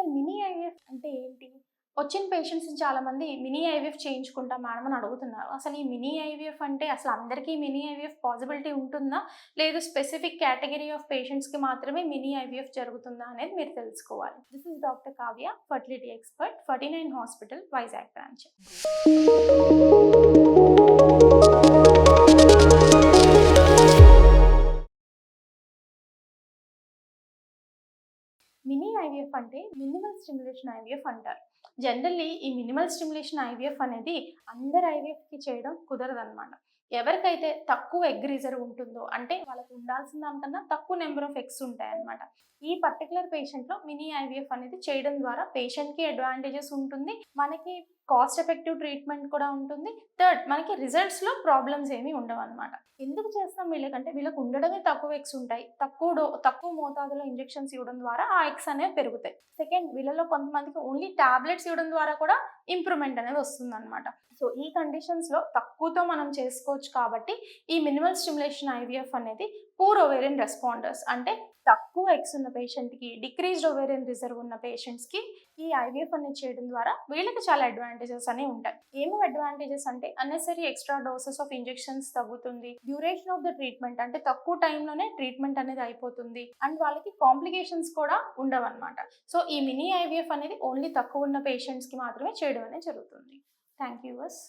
అసలు mini IVF అంటే ఏంటి? వచ్చిన పేషెంట్స్‌ని చాలామంది మినీ ఐవీఎఫ్ చేయించుకుంటాం మేడం అని అడుగుతున్నారు. అసలు ఈ మినీ ఐవీఎఫ్ అంటే అసలు అందరికీ మినీ ఐవీఎఫ్ పాసిబిలిటీ ఉంటుందా? లేదు స్పెసిఫిక్ కేటగరీ ఆఫ్ పేషెంట్స్‌కి మాత్రమే మినీ ఐవీఎఫ్ జరుగుతుందా అనేది మీరు తెలుసుకోవాలి. This is doctor Kavya, fertility expert, 49 hospital, Vizag branch. Mini IVF అంటే మినిమల్ స్టిమ్యులేషన్ ఐవీఎఫ్ అంటారు. జనరల్లీ ఈ మినిమల్ స్టిమ్యులేషన్ ఐవీఎఫ్ అనేది అందరు ఐవీఎఫ్‌కి చేయడం కుదరదనమాట. ఎవరికైతే తక్కువ ఎగ్ రిజర్వ్ ఉంటుందో, అంటే వాళ్ళకి ఉండాల్సిన దానికన్నా తక్కువ నెంబర్ ఆఫ్ ఎగ్స్ ఉంటాయన్నమాట. ఈ పర్టిక్యులర్ పేషెంట్‌లో మినీ ఐవీఎఫ్ అనేది చేయడం ద్వారా పేషెంట్‌కి అడ్వాంటేజెస్ ఉంటుంది. మనకి కాస్ట్ ఎఫెక్టివ్ ట్రీట్మెంట్ కూడా ఉంటుంది. థర్డ్, మనకి రిజల్ట్స్‌లో ప్రాబ్లమ్స్ ఏమీ ఉండవన్నమాట. ఎందుకు చేస్తాం వీళ్ళకంటే, వీళ్ళకి ఉండడమే తక్కువ ఎగ్స్ ఉంటాయి. తక్కువ మోతాదులో ఇంజెక్షన్స్ ఇవ్వడం ద్వారా ఆ ఎగ్స్ అనేవి పెరుగుతాయి. సెకండ్, వీళ్ళలో కొంతమందికి ఓన్లీ టాబ్లెట్స్ ఇవ్వడం ద్వారా కూడా ఇంప్రూవ్‌మెంట్ అనేది వస్తుందన్నమాట. సో, ఈ కండిషన్స్‌లో తక్కువతో మనం చేసుకోవచ్చు కాబట్టి, ఈ మినిమల్ స్టిమ్యులేషన్ ఐవీఎఫ్ అనేది పూర్ ఓవేరియన్ రెస్పాండర్స్, అంటే తక్కువ ఎగ్స్ ఉన్న పేషెంట్‌కి, డిక్రీజ్డ్ ఓవేరియన్ రిజర్వ్ ఉన్న పేషెంట్స్‌కి ఈ ఐవీఎఫ్ అనేది చేయడం ద్వారా వీళ్ళకి చాలా అడ్వాంటేజెస్ అనేవి ఉంటాయి. ఏమేమి అడ్వాంటేజెస్ అంటే, unnecessary extra doses of injections తగ్గుతుంది. డ్యూరేషన్ ఆఫ్ ద ట్రీట్మెంట్, అంటే తక్కువ టైంలోనే ట్రీట్మెంట్ అనేది అయిపోతుంది. అండ్ వాళ్ళకి కాంప్లికేషన్స్ కూడా ఉండవన్నమాట. సో, ఈ మినీ ఐవీఎఫ్ అనేది ఓన్లీ తక్కువ ఉన్న పేషెంట్స్‌కి మాత్రమే చేయడం అనేది జరుగుతుంది. Thank you verse.